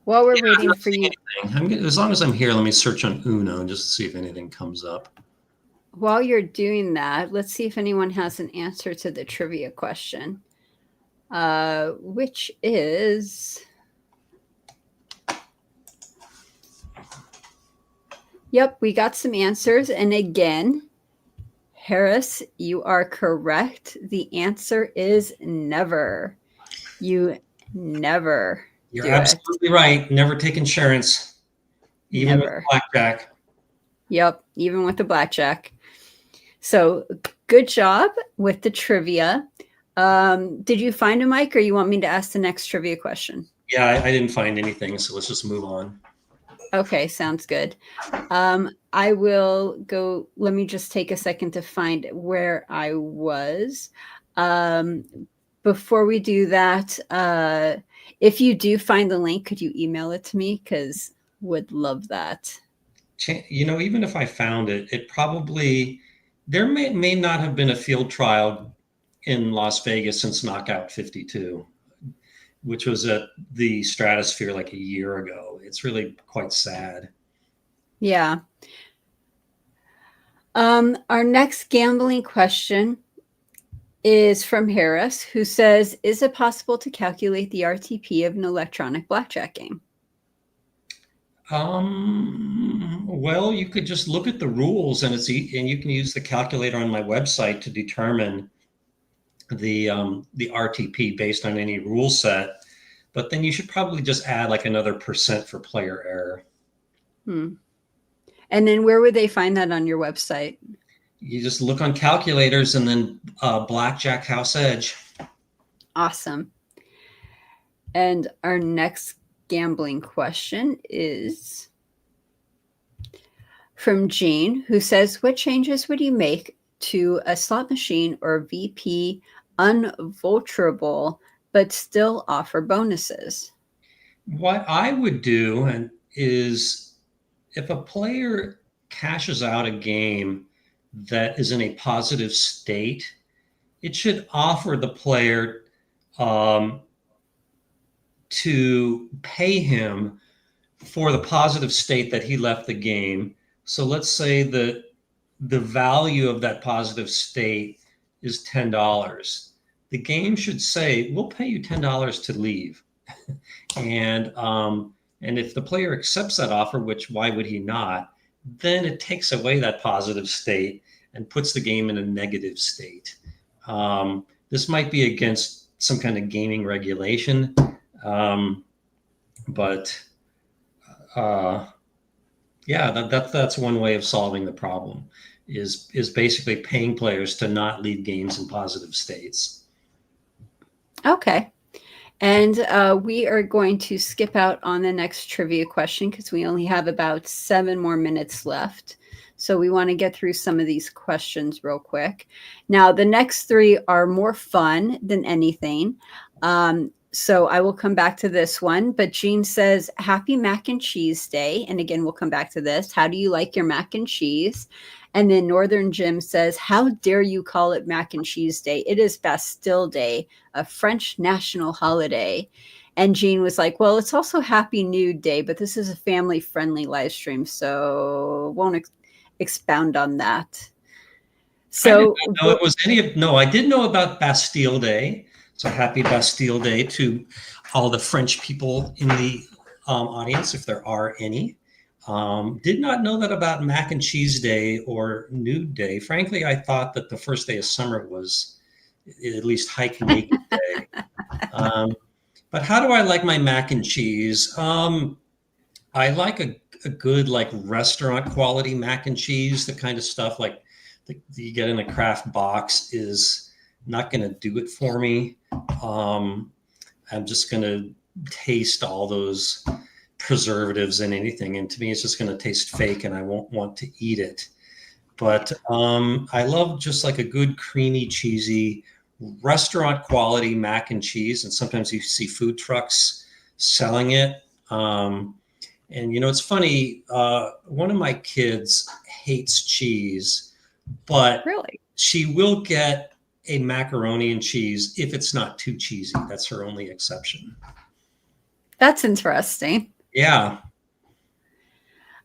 While we're waiting for you. As long as I'm here, let me search on Uno just to see if anything comes up. while you're doing that, let's see if anyone has an answer to the trivia question, which is, yep, we got some answers. And again, Harris, you are correct. The answer is never. You never You're do it. absolutely right. Never take insurance, even with Never. blackjack. Yep, even with the blackjack. So good job with the trivia. Did you find a mic, or you want me to ask the next trivia question? Yeah, I didn't find anything, so let's just move on. Okay, sounds good. I will go. Let me just take a second to find where I was. Before we do that, if you do find the link, could you email it to me? Because would love that. Even if I found it, it probably, there may not have been a field trial in Las Vegas since Knockout 52, which was at the Stratosphere like a year ago. It's really quite sad. Yeah. Our next gambling question is from Harris, who says, is it possible to calculate the RTP of an electronic blackjack game? Well, you could just look at the rules, and and you can use the calculator on my website to determine the RTP based on any rule set. But then you should probably just add like another % for player error. And then where would they find that on your website? You just look on calculators and then Blackjack House Edge. Awesome. And our next gambling question is from Jean, who says, what changes would you make to a slot machine or VP unvulturable but still offer bonuses? What I would do is, if a player cashes out a game that is in a positive state, it should offer the player to pay him for the positive state that he left the game. So let's say that the value of that positive state is $10. The game should say, we'll pay you $10 to leave. And if the player accepts that offer, which why would he not, then it takes away that positive state and puts the game in a negative state. This might be against some kind of gaming regulation, but yeah, that's one way of solving the problem, is basically paying players to not leave games in positive states. Okay. And we are going to skip out on the next trivia question because we only have about 7 more minutes left. So we want to get through some of these questions real quick. Now, the next 3 are more fun than anything. So I will come back to this one. But Jean says, happy mac and cheese day. And again, we'll come back to this. How do you like your mac and cheese? And then Northern Jim says, how dare you call it mac and cheese day? It is Bastille Day, a French national holiday. And Jean was like, well, it's also Happy Nude Day, but this is a family-friendly live stream, so won't expound on that. So I did not know it was I did know about Bastille Day. So happy Bastille Day to all the French people in the audience, if there are any. Did not know that about Mac and Cheese Day or Nude Day. Frankly, I thought that the first day of summer was at least Hike Naked Day. But how do I like my mac and cheese? I like a good like restaurant quality mac and cheese. The kind of stuff like you get in a craft box is not going to do it for me. I'm just going to taste all those preservatives and anything, and to me it's just going to taste fake and I won't want to eat it. But I love just like a good creamy cheesy restaurant quality mac and cheese, and sometimes you see food trucks selling it. And it's funny, one of my kids hates cheese, but really, she will get a macaroni and cheese if it's not too cheesy. That's her only exception. That's interesting. Yeah.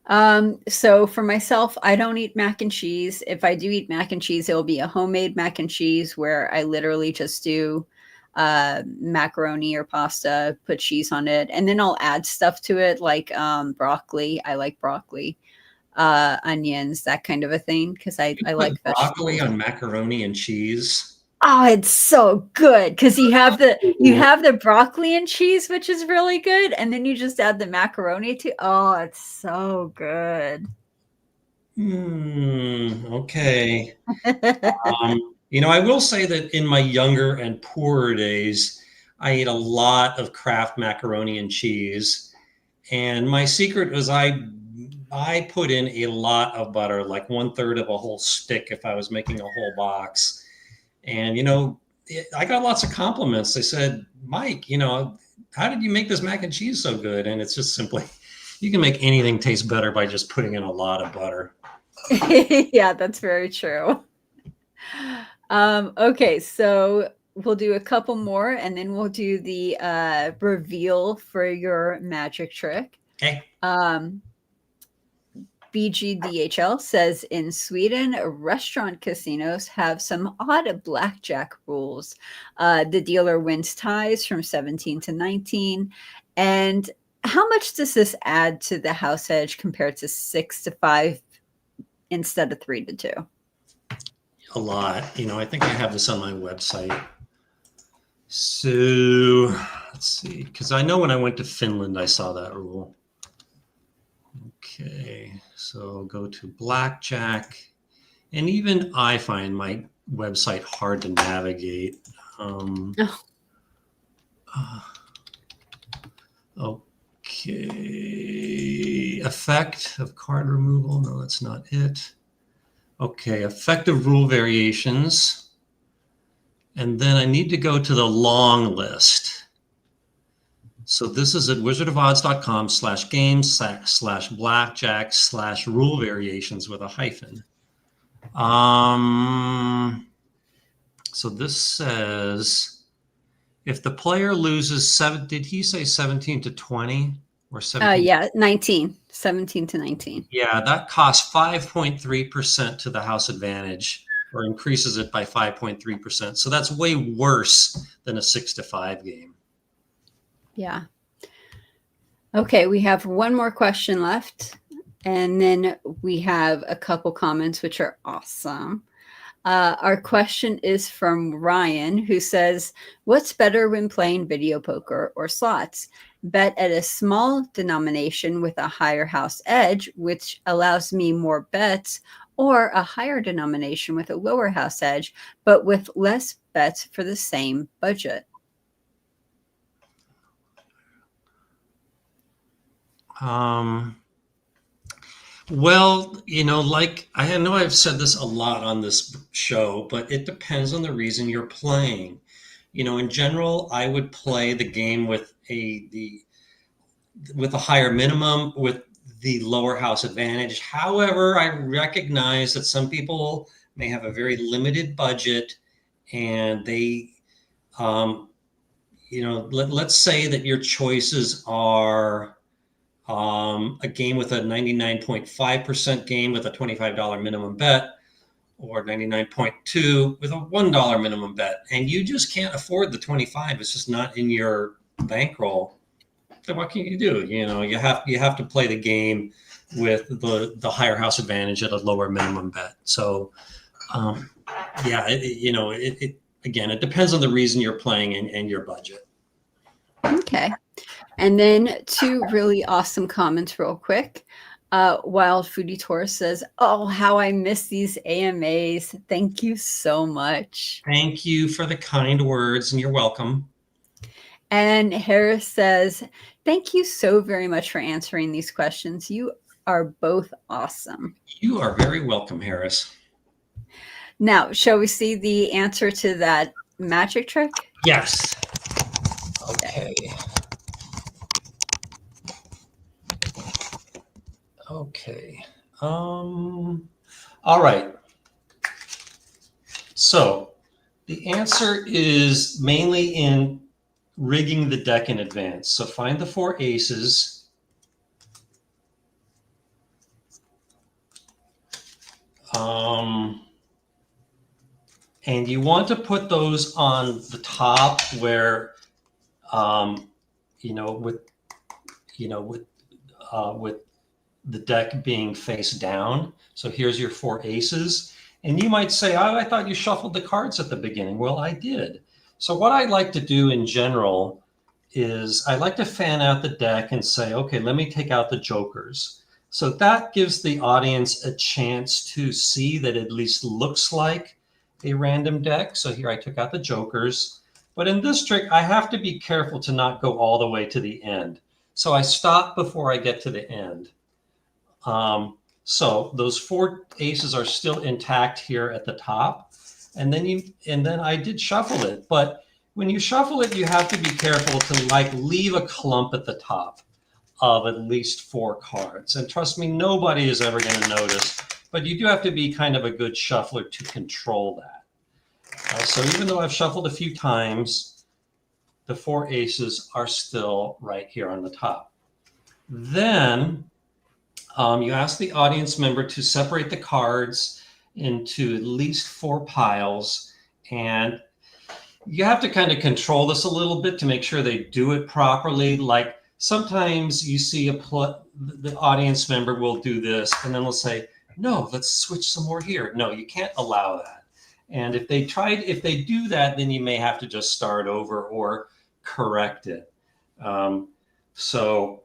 So for myself, I don't eat mac and cheese. If I do eat mac and cheese, it'll be a homemade mac and cheese where I literally just do macaroni or pasta, put cheese on it, and then I'll add stuff to it like broccoli. I like broccoli, onions, that kind of a thing because I Put like broccoli vegetables. on macaroni and cheese. Oh, it's so good because you Ooh. have the broccoli and cheese, which is really good, and then you just add the macaroni to. Oh, it's so good. Okay. I will say that in my younger and poorer days, I ate a lot of Kraft macaroni and cheese. And my secret was I put in a lot of butter, like 1/3 of a whole stick if I was making a whole box. And I got lots of compliments. They said, Mike, how did you make this mac and cheese so good? And it's just simply, you can make anything taste better by just putting in a lot of butter. Yeah, that's very true. Okay, so we'll do a couple more and then we'll do the reveal for your magic trick. Okay. BGDHL says in Sweden, restaurant casinos have some odd blackjack rules. The dealer wins ties from 17 to 19. And how much does this add to the house edge compared to 6 to 5 instead of 3 to 2? A lot. I think I have this on my website. So let's see, because I know when I went to Finland, I saw that rule. Okay, so go to blackjack. And even I find my website hard to navigate. Okay. Effect of card removal. No, that's not it. Okay, effective rule variations. And then I need to go to the long list. So this is at wizardofodds.com/games/blackjack/rule variations with a hyphen. So this says if the player loses did he say 17 to 20 or 17? Yeah, 19, 17 to 19. Yeah, that costs 5.3% to the house advantage or increases it by 5.3%. So that's way worse than a 6 to 5 game. Yeah. Okay, we have one more question left. And then we have a couple comments, which are awesome. Our question is from Ryan, who says, what's better when playing video poker or slots? Bet at a small denomination with a higher house edge, which allows me more bets, or a higher denomination with a lower house edge, but with less bets for the same budget? Well, like I know I've said this a lot on this show, but it depends on the reason you're playing. In general, I would play the game with a higher minimum with the lower house advantage. However, I recognize that some people may have a very limited budget and they let's say that your choices are a game with a 99.5% game with a $25 minimum bet, or 99.2 with a $1 minimum bet, and you just can't afford the 25. It's just not in your bankroll. Then what can you do? You have to play the game with the higher house advantage at a lower minimum bet. So, again, it depends on the reason you're playing and your budget. Okay. And then two really awesome comments real quick. Wild Foodie Tourist says, oh, how I miss these AMAs. Thank you so much. Thank you for the kind words, and you're welcome. And Harris says, thank you so very much for answering these questions. You are both awesome. You are very welcome, Harris. Now, shall we see the answer to that magic trick? Yes. Okay. Okay. All right. So the answer is mainly in rigging the deck in advance. So find the 4 aces. And you want to put those on the top where, you know, with the deck being face down. So here's your 4 aces. And you might say, oh, I thought you shuffled the cards at the beginning. Well, I did. So what I like to do in general is I like to fan out the deck and say, okay, let me take out the jokers. So that gives the audience a chance to see that it at least looks like a random deck. So here I took out the jokers. But in this trick, I have to be careful to not go all the way to the end. So I stop before I get to the end. So those 4 aces are still intact here at the top. And then I did shuffle it. But when you shuffle it, you have to be careful to like leave a clump at the top of at least 4 cards. And trust me, nobody is ever going to notice. But you do have to be kind of a good shuffler to control that. So even though I've shuffled a few times, the 4 aces are still right here on the top. Then you ask the audience member to separate the cards into at least 4 piles. And you have to kind of control this a little bit to make sure they do it properly. Like sometimes you see the audience member will do this and then they'll say, no, let's switch some more here. No, you can't allow that. And if they do that, then you may have to just start over or correct it. So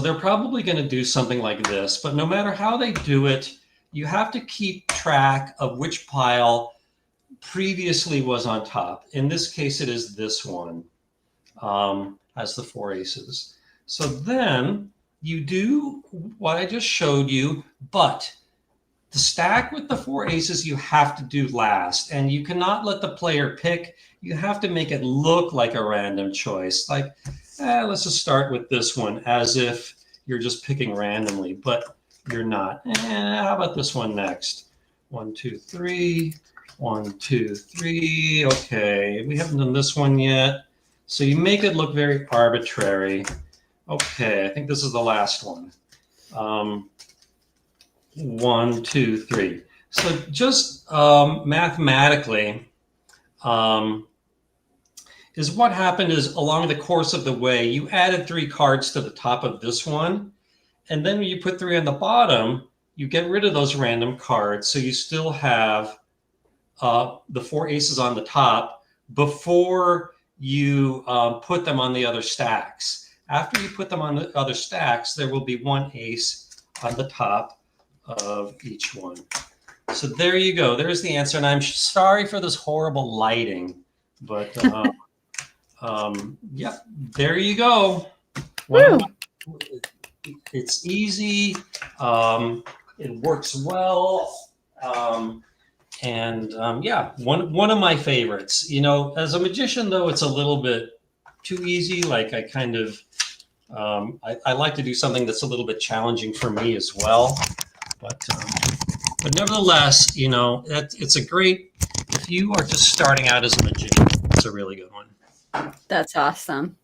they're probably going to do something like this, but no matter how they do it, you have to keep track of which pile previously was on top. In this case, it is this one, has the 4 aces. So then you do what I just showed you, but the stack with the 4 aces you have to do last, and you cannot let the player pick. You have to make it look like a random choice. Like, let's just start with this one as if you're just picking randomly, but you're not. How about this one next? 1, 2, 3. 1, 2, 3. Okay, we haven't done this one yet. So you make it look very arbitrary. Okay, I think this is the last one. 1, 2, 3. So just mathematically, is what happened is along the course of the way, you added 3 cards to the top of this one. And then when you put 3 on the bottom, you get rid of those random cards. So you still have the 4 aces on the top before you put them on the other stacks. After you put them on the other stacks, there will be 1 ace on the top of each one. So there you go. There's the answer. And I'm sorry for this horrible lighting, but yeah, there you go. It's easy. It works well. Yeah, one of my favorites. You know, as a magician, though, it's a little bit too easy. Like I kind of, I like to do something that's a little bit challenging for me as well. But nevertheless, you know, it's a great, if you are just starting out as a magician, it's a really good one. That's awesome.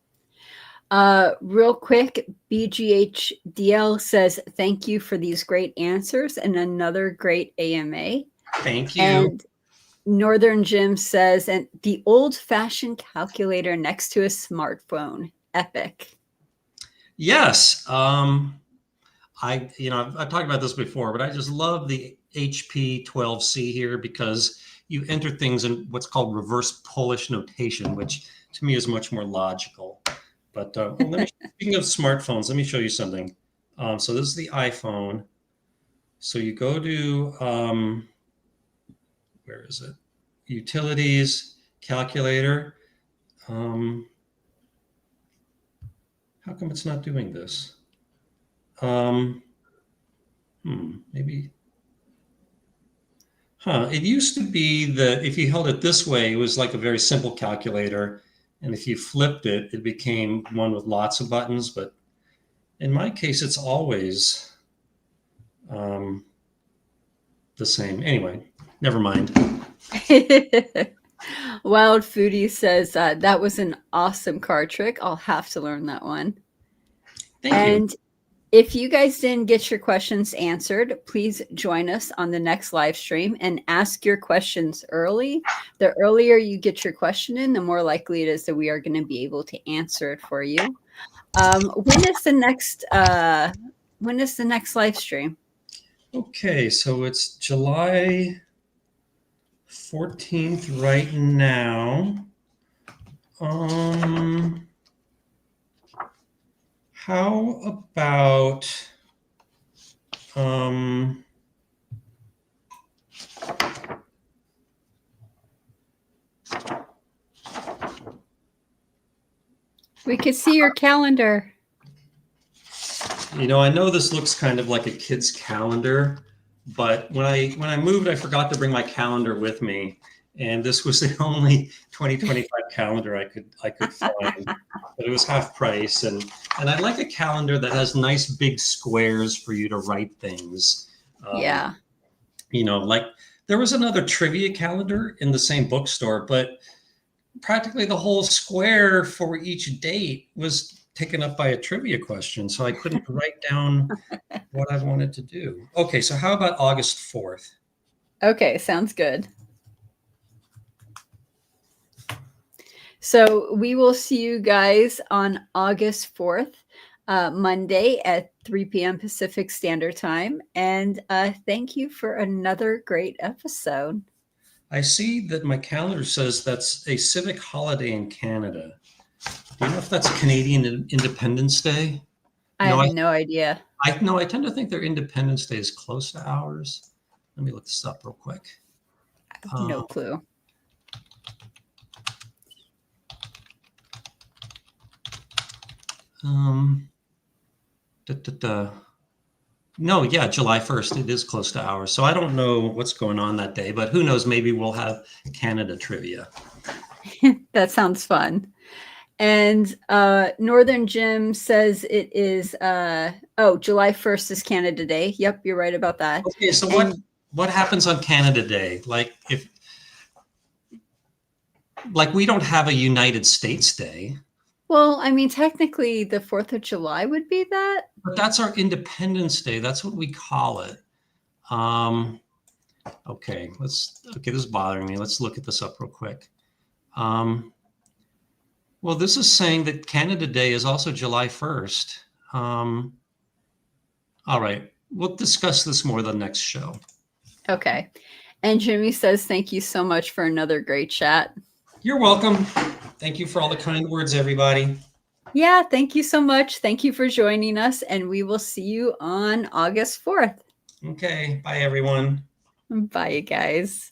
Real quick, BGHDL says, thank you for these great answers and another great AMA. Thank you. And Northern Jim says, and the old-fashioned calculator next to a smartphone, epic. Yes. I've talked about this before, but I just love the HP 12C here because you enter things in what's called reverse Polish notation, which to me is much more logical. But speaking of smartphones, let me show you something. So this is the iPhone. So you go to, where is it? Utilities, calculator. How come it's not doing this? Maybe. It used to be that if you held it this way, it was like a very simple calculator. And if you flipped it, it became one with lots of buttons. But in my case, it's always the same. Anyway, never mind. Wild Foodie says, that was an awesome card trick. I'll have to learn that one. Thank you. If you guys didn't get your questions answered, please join us on the next live stream and ask your questions early. The earlier you get your question in, the more likely it is that we are going to be able to answer it for you. When is the next live stream? Okay, so it's July 14th right now. How about We could see your calendar. you know, I know this looks kind of like a kid's calendar, but when I moved, I forgot to bring my calendar with me, and this was the only 2025 calendar I could find. But it was half price, and I like a calendar that has nice big squares for you to write things. Yeah. You know, like there was another trivia calendar in the same bookstore, but practically the whole square for each date was taken up by a trivia question, so I couldn't write down what I wanted to do. Okay, so how about August 4th? Okay, sounds good. So we will see you guys on August 4th, Monday at 3 p.m. Pacific Standard Time. And thank you for another great episode. I see that my calendar says that's a civic holiday in Canada. Do you know if that's Canadian Independence Day? I have no idea. I tend to think their Independence Day is close to ours. Let me look this up real quick. I have no clue. No, yeah, July 1st. It is close to ours. So I don't know what's going on that day, but who knows? Maybe we'll have Canada trivia. That sounds fun. And Northern Jim says it is, July 1st is Canada Day. Yep, you're right about that. Okay, so what happens on Canada Day? Like we don't have a United States Day. Well, I mean, technically the 4th of July would be that. But that's our Independence Day. That's what we call it. Okay, this is bothering me. Let's look at this up real quick. Well, this is saying that Canada Day is also July 1st. All right, we'll discuss this more the next show. Okay. And Jimmy says, thank you so much for another great chat. You're welcome. Thank you for all the kind words, everybody. Yeah, thank you so much. Thank you for joining us, and we will see you on August 4th. Okay, bye, everyone. Bye, you guys.